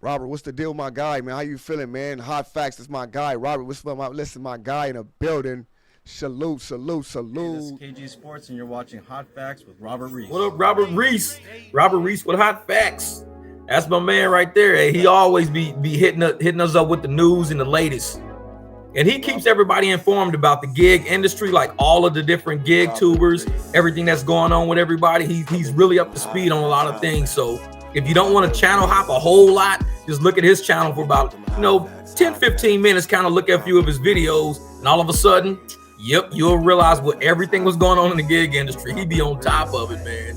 Robert, what's the deal, my guy, man? How you feeling, man? Hot Facts, that's my guy. Robert, what's up? Listen, my guy in the building. Salute, salute, salute. Hey, this is KG Sports, and you're watching Hot Facts with Robert Reese. What up, Robert Reese? Robert Reese with Hot Facts. That's my man right there. Hey, he always be hitting us up with the news and the latest. And he keeps everybody informed about the gig industry, like all of the different gig tubers, everything that's going on with everybody. He's really up to speed on a lot of things. So if you don't want to channel hop a whole lot, just look at his channel for about, 10, 15 minutes, kind of look at a few of his videos, and all of a sudden, yep, you'll realize what everything was going on in the gig industry. He be on top of it, man.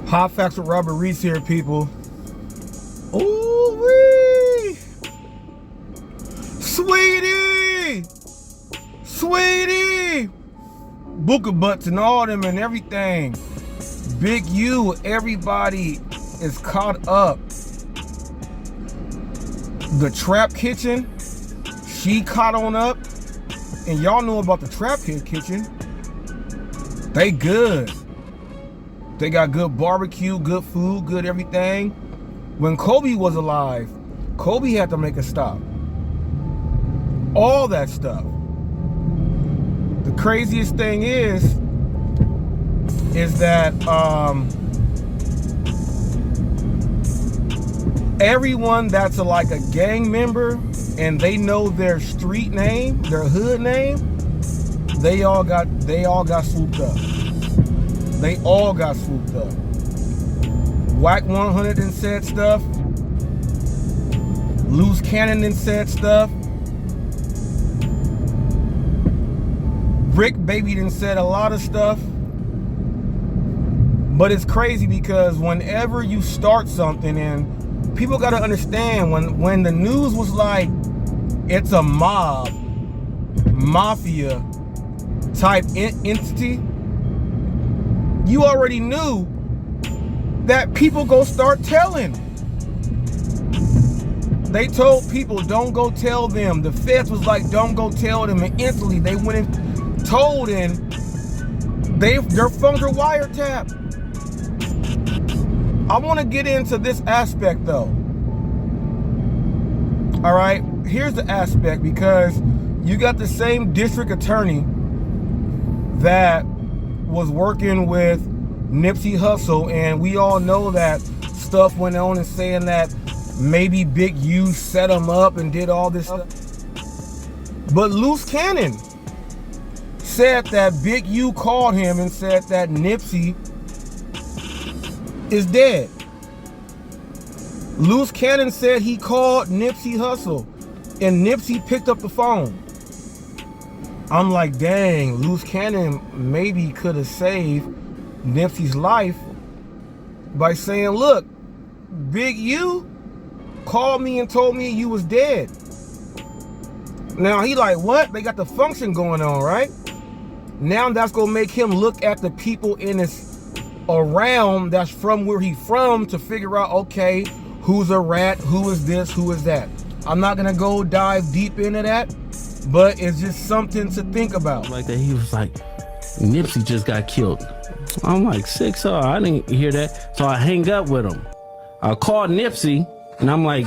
Hot Facts with Robert Reese here, people. Ooh-wee! Sweetie! Sweetie! Booker butts and all them and everything. Big U, everybody is caught up. The Trap Kitchen, she caught on up. And y'all know about the Trap Kitchen. They good. They got good barbecue, good food, good everything. When Kobe was alive, Kobe had to make a stop. All that stuff. The craziest thing is that everyone that's like a gang member and they know their street name, their hood name, they all got swooped up. They all got swooped up. Whack 100 and said stuff. Loose Cannon and said stuff. Rick Baby done said a lot of stuff. But it's crazy because whenever you start something, and people got to understand, when the news was like, it's a mafia type entity, you already knew that people go start telling. They told people, don't go tell them. The feds was like, don't go tell them. And instantly they went and told, and their phones are wiretapped. I want to get into this aspect though. All right, here's the aspect, because you got the same district attorney that was working with Nipsey Hussle, and we all know that stuff went on and saying that maybe Big U set him up and did all this stuff. But Loose Cannon said that Big U called him and said that Nipsey is dead. Loose Cannon said he called Nipsey Hussle and Nipsey picked up the phone. I'm like, dang, Loose Cannon maybe could have saved Nipsey's life by saying, look, Big U called me and told me you was dead. Now he like, what? They got the function going on, right? Now that's gonna make him look at the people in his around that's from where he from to figure out, okay, who's a rat, who is this, who is that. I'm not gonna go dive deep into that, but it's just something to think about. Like that, he was like, Nipsey just got killed. I'm like, 6-0, I didn't hear that. So I hang up with him. I called Nipsey and I'm like,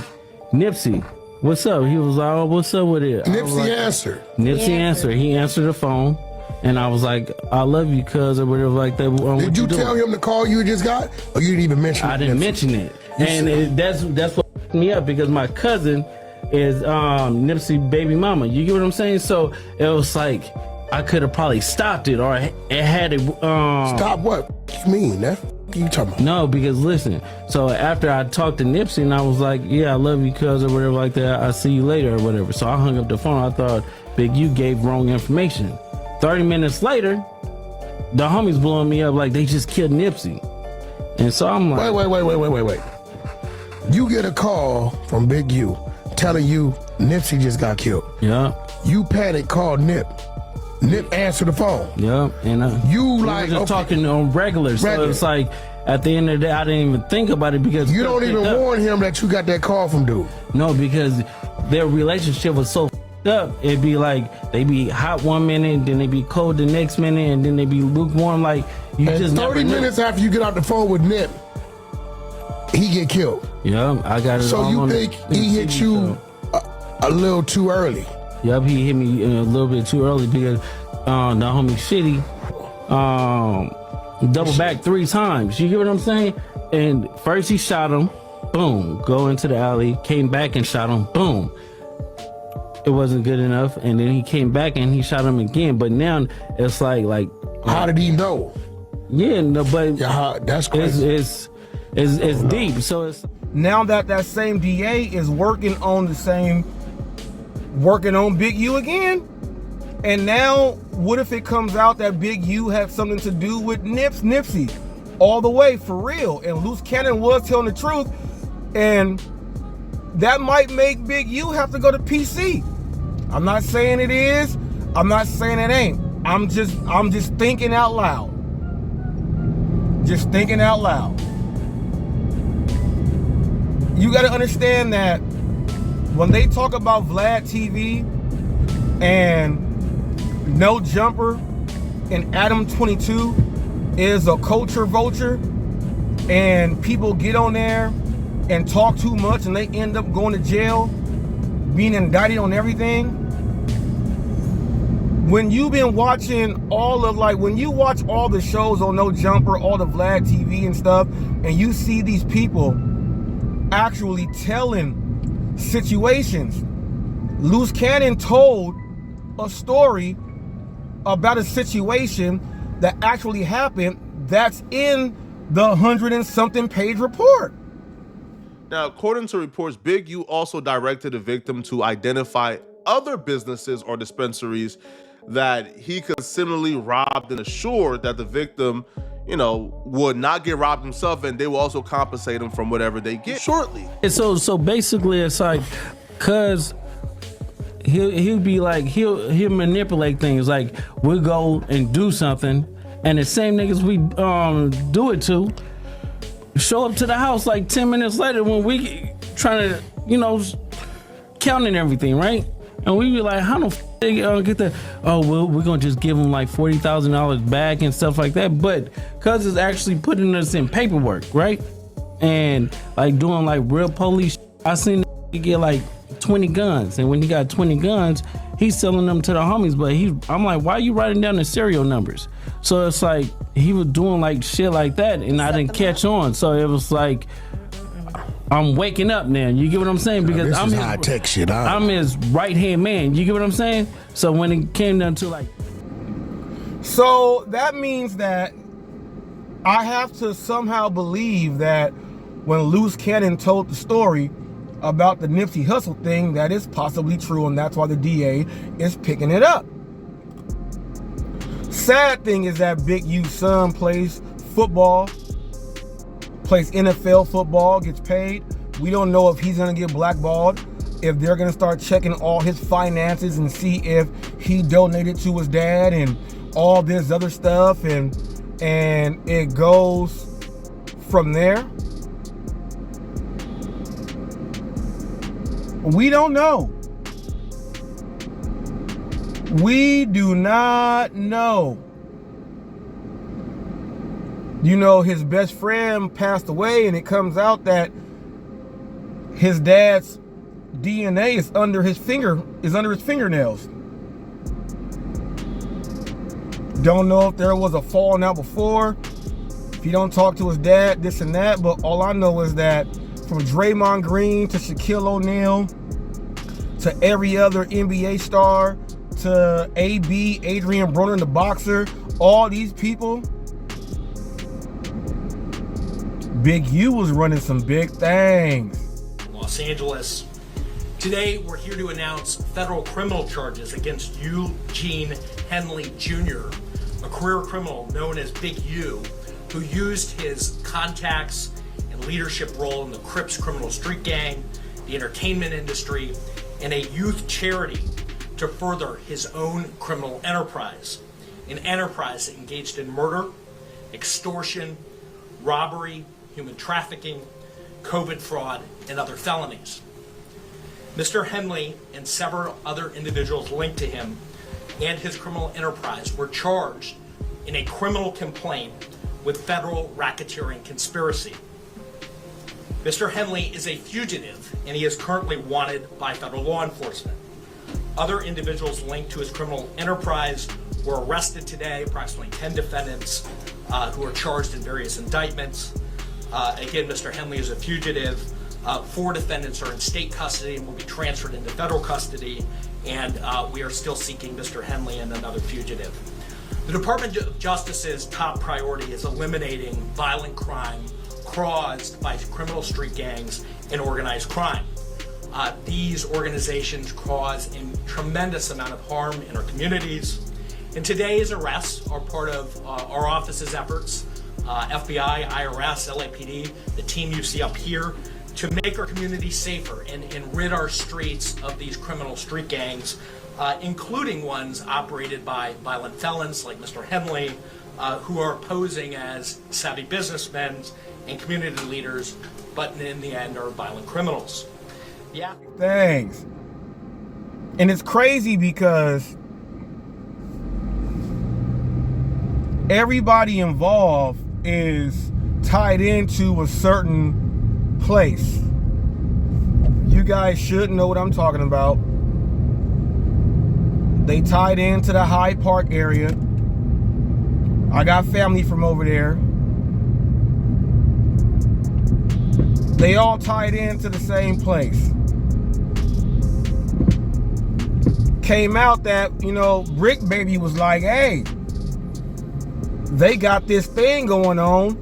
Nipsey, what's up? He was like, oh, what's up with it? Nipsey answered. Nipsey answered. He answered the phone. And I was like, I love you, cuz, or whatever like that. Did you tell him the call you just got? Or you didn't even mention it? I didn't mention it. And that's what f***ed me up, because my cousin is Nipsey baby mama. You get what I'm saying? So it was like, I could have probably stopped it, or it had it. Stop what? What you mean? What you talking about? No, because listen, so after I talked to Nipsey and I was like, yeah, I love you, cuz, or whatever like that. I'll see you later or whatever. So I hung up the phone. I thought Big U gave wrong information. 30 minutes later, the homies blowing me up like they just killed Nipsey. And so I'm like, wait. You get a call from Big U telling you Nipsey just got killed. Yeah. You panic, call Nip. Nip answer the phone. Yeah. And you we like were just talking on regular. So it's like, at the end of the day, I didn't even think about it, because you don't even warn him that you got that call from dude. No, because their relationship was so up. It'd be like they be hot one minute, then they be cold the next minute, and then they be lukewarm. Like you and just 30 never minutes after you get out the phone with Nip, he get killed. Yeah, I got it. So all you on think the he hit TV you show. a little too early? Yep, he hit me a little bit too early because the homie Shitty double back 3 times. You get what I'm saying? And first he shot him, boom, go into the alley, came back and shot him, boom. It wasn't good enough, and then he came back and he shot him again. But now it's like how did he know? Yeah, no, but Yeah, that's crazy. It's deep. So it's Now that same DA is working on Big U again, and now what if it comes out that Big U had something to do with Nipsey all the way for real, and Loose Cannon was telling the truth, and that might make Big U have to go to PC. I'm not saying it is. I'm not saying it ain't. I'm just thinking out loud. Just thinking out loud. You got to understand that when they talk about Vlad TV and No Jumper and Adam 22 is a culture vulture, and people get on there and talk too much and they end up going to jail, being indicted on everything. When you've been watching when you watch all the shows on No Jumper, all the Vlad TV and stuff, and you see these people actually telling situations. Loose Cannon told a story about a situation that actually happened that's in the 100-and-something page report. Now, according to reports, Big U also directed the victim to identify other businesses or dispensaries that he could similarly robbed and assured that the victim, would not get robbed himself, and they will also compensate him from whatever they get shortly. And so basically it's like, cause he'll be like, he'll manipulate things. Like, we'll go and do something, and the same niggas we do it to show up to the house like 10 minutes later when we trying to, counting everything, right? And we be like, how the f they get that? Oh, well, we're gonna just give them like $40,000 back and stuff like that. But cause it's actually putting us in paperwork, right? And like doing like real police. I seen he get like 20 guns, and when he got 20 guns, he's selling them to the homies. But I'm like, why are you writing down the serial numbers? So it's like he was doing like shit like that, and I didn't catch on. So it was like, I'm waking up now. You get what I'm saying? Because this I'm is his, high tech shit. I'm his right hand man. You get what I'm saying? So when it came down to like, So that means that I have to somehow believe that when Loose Cannon told the story about the Nipsey Hussle thing, that is possibly true, and that's why the DA is picking it up. Sad thing is that Big U's son plays football, plays NFL football, gets paid. We don't know if he's gonna get blackballed, if they're gonna start checking all his finances and see if he donated to his dad and all this other stuff, and it goes from there. We don't know. We do not know. His best friend passed away, and it comes out that his dad's DNA is under his fingernails. Don't know if there was a falling out before, if he don't talk to his dad, this and that, but all I know is that from Draymond Green to Shaquille O'Neal to every other NBA star to AB, Adrian Broner, the boxer, all these people, Big U was running some big things. Los Angeles. Today, we're here to announce federal criminal charges against Eugene Henley Jr., a career criminal known as Big U, who used his contacts and leadership role in the Crips criminal street gang, the entertainment industry, and a youth charity to further his own criminal enterprise. An enterprise that engaged in murder, extortion, robbery, human trafficking, COVID fraud, and other felonies. Mr. Henley and several other individuals linked to him and his criminal enterprise were charged in a criminal complaint with federal racketeering conspiracy. Mr. Henley is a fugitive, and he is currently wanted by federal law enforcement. Other individuals linked to his criminal enterprise were arrested today, approximately 10 defendants who are charged in various indictments. Again, Mr. Henley is a fugitive. 4 defendants are in state custody and will be transferred into federal custody, and we are still seeking Mr. Henley and another fugitive. The Department of Justice's top priority is eliminating violent crime caused by criminal street gangs and organized crime. These organizations cause a tremendous amount of harm in our communities. And today's arrests are part of our office's efforts, FBI, IRS, LAPD, the team you see up here, to make our community safer and rid our streets of these criminal street gangs, including ones operated by violent felons like Mr. Henley, who are posing as savvy businessmen and community leaders, but in the end are violent criminals. Yeah. Thanks. And it's crazy because everybody involved is tied into a certain place. You guys should know what I'm talking about. They tied into the Hyde Park area. I got family from over there. They all tied into the same place. Came out that, Brick Baby was like, hey, they got this thing going on,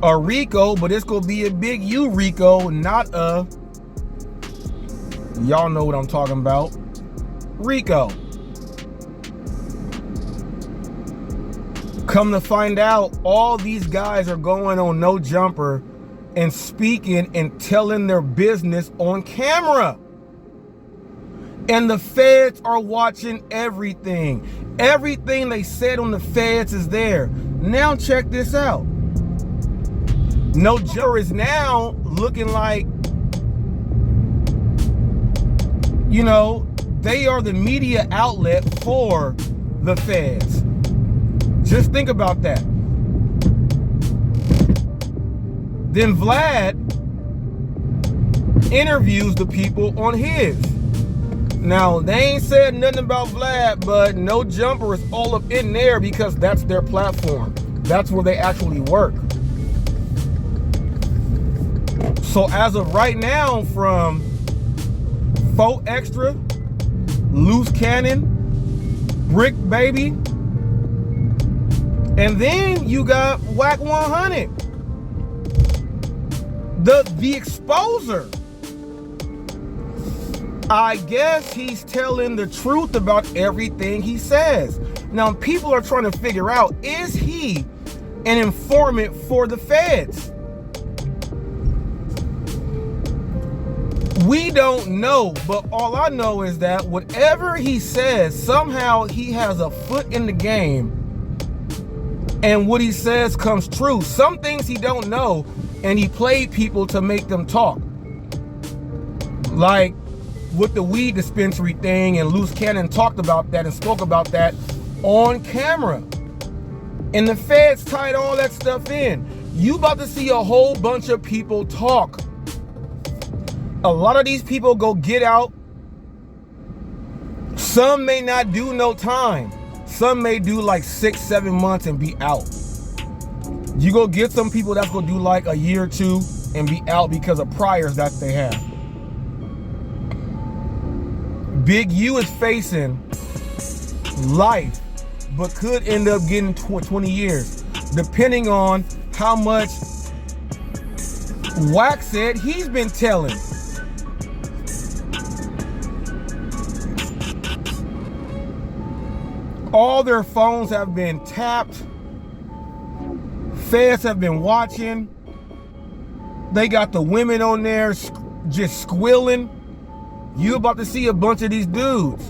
a RICO, but it's gonna be a big U RICO, not a, y'all know what I'm talking about, RICO. Come to find out, all these guys are going on No Jumper and speaking and telling their business on camera. And the feds are watching everything. Everything they said on the feds is there. Now check this out. No Jumper is now looking like, they are the media outlet for the feds. Just think about that. Then Vlad interviews the people on his. Now, they ain't said nothing about Vlad, but No Jumper is all up in there because that's their platform. That's where they actually work. So as of right now, from Faux Extra, Loose Cannon, Brick Baby, and then you got Whack 100. The exposer. I guess he's telling the truth about everything he says. Now, people are trying to figure out, is he an informant for the feds? We don't know, but all I know is that whatever he says, somehow he has a foot in the game, and what he says comes true. Some things he don't know, and he played people to make them talk. Like with the weed dispensary thing, and Loose Cannon talked about that and spoke about that on camera. And the feds tied all that stuff in. You about to see a whole bunch of people talk. A lot of these people go get out. Some may not do no time. Some may do like 6-7 months and be out. You go get some people that's gonna do like a year or two and be out because of priors that they have. Big U is facing life, but could end up getting 20 years, depending on how much Wack said he's been telling. All their phones have been tapped. Feds have been watching. They got the women on there just squealing. You about to see a bunch of these dudes.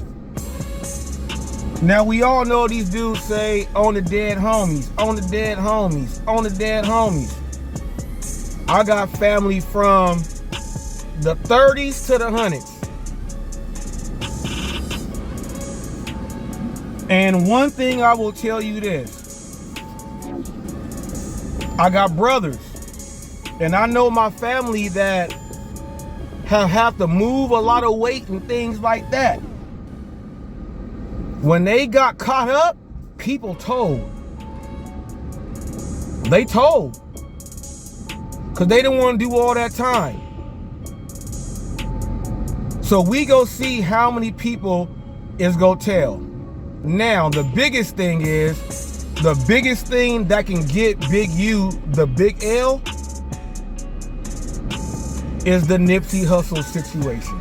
Now, we all know these dudes say, on the dead homies, on the dead homies, on the dead homies. I got family from the 30s to the 100s. And one thing I will tell you this. I got brothers And I know my family that have to move a lot of weight and things like that. When they got caught up, people told. They told. Because they didn't want to do all that time. So we go see how many people is go tell. Now, the biggest thing that can get Big U the big L is the Nipsey Hussle situation.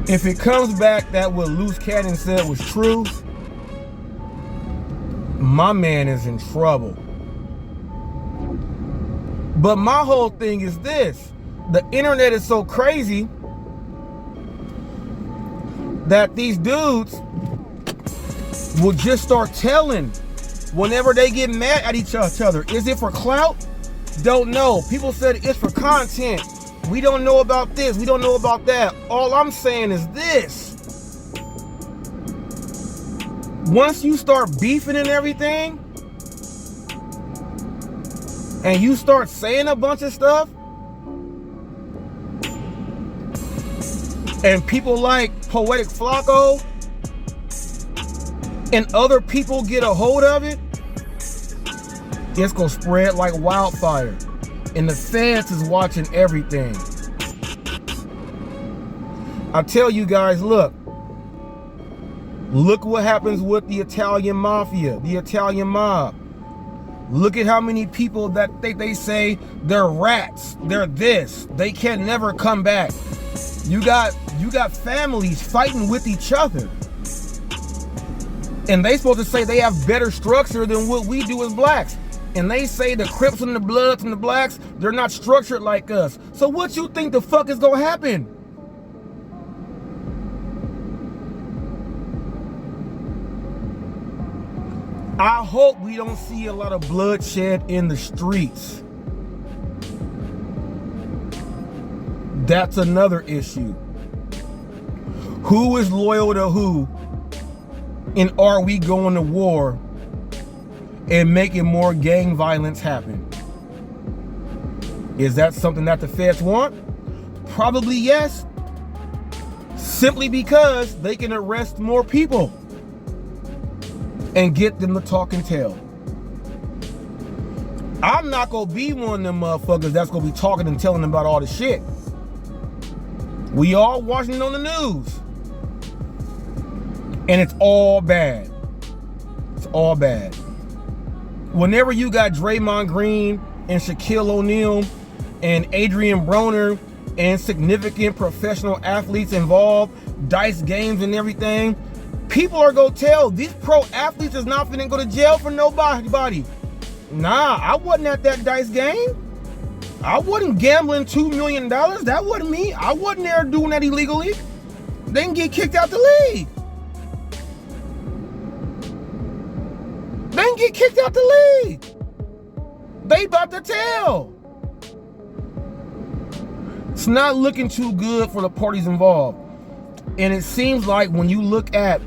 If it comes back that what Loose Cannon said was true, my man is in trouble. But my whole thing is this. The internet is so crazy that these dudes will just start telling whenever they get mad at each other. Is it for clout? Don't know. People said it's for content. We don't know about this. We don't know about that. All I'm saying is this. Once you start beefing and everything, and you start saying a bunch of stuff, and people like Poetic Flacco and other people get a hold of it, it's gonna spread like wildfire. And the feds is watching everything. I tell you guys, look what happens with the Italian mafia, the Italian mob. Look at how many people that they say they're rats, they're this, they can never come back. You got families fighting with each other. And they supposed to say they have better structure than what we do as blacks. And they say the Crips and the Bloods and the blacks, they're not structured like us. So what you think the fuck is gonna happen? I hope we don't see a lot of bloodshed in the streets. That's another issue. Who is loyal to who? And are we going to war and making more gang violence happen? Is that something that the feds want? Probably yes. Simply because they can arrest more people and get them to talk and tell. I'm not gonna be one of them motherfuckers that's gonna be talking and telling them about all the shit. We all watching it on the news. And it's all bad. It's all bad. Whenever you got Draymond Green and Shaquille O'Neal and Adrian Broner and significant professional athletes involved, dice games and everything, people are gonna tell these pro athletes is not finna go to jail for nobody. Nah, I wasn't at that dice game. I wasn't gambling $2 million. That wasn't me. I wasn't there doing that illegally. They can get kicked out the league. They can get kicked out the league. They about to tell. It's not looking too good for the parties involved. And it seems like when you look at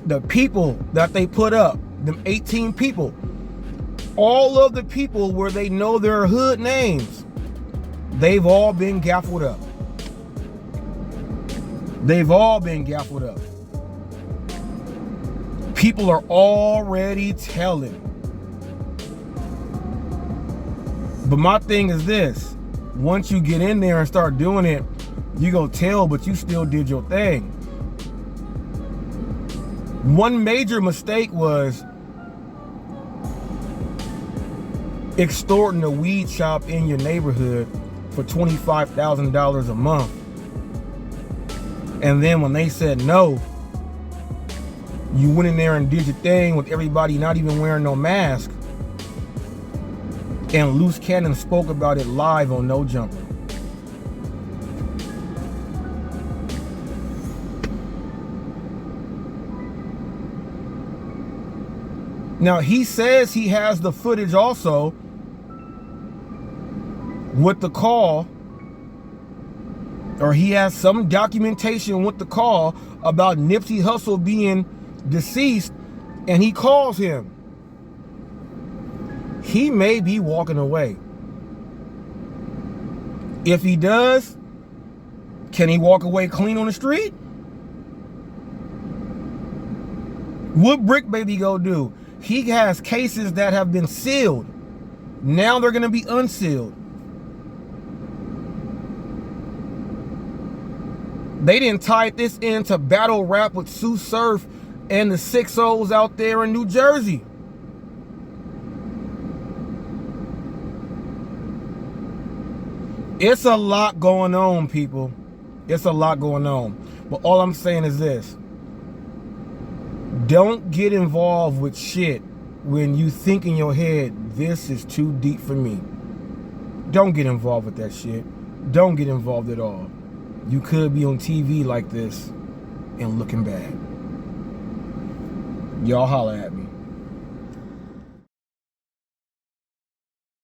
the people that they put up, them 18 people, all of the people where they know their hood names, they've all been gaffled up. They've all been gaffled up. People are already telling. But my thing is this. Once you get in there and start doing it, you go tell, but you still did your thing. One major mistake was extorting a weed shop in your neighborhood for $25,000 a month. And then when they said no, you went in there and did your thing with everybody not even wearing no mask. And Loose Cannon spoke about it live on No Jumper. Now he says he has the footage also with the call, or he has some documentation with the call about Nipsey Hussle being deceased, and he calls him. he may be walking away. If he does, can he walk away clean on the street? What Brick Baby go do? He has cases that have been sealed. Now they're going to be unsealed. They didn't tie this into battle rap with Sue Surf and the 6-0s out there in New Jersey. It's a lot going on, people. It's a lot going on. But all I'm saying is this. Don't get involved with shit when you think in your head, this is too deep for me. Don't get involved with that shit. Don't get involved at all. You could be on TV like this and looking bad. Y'all holla at me.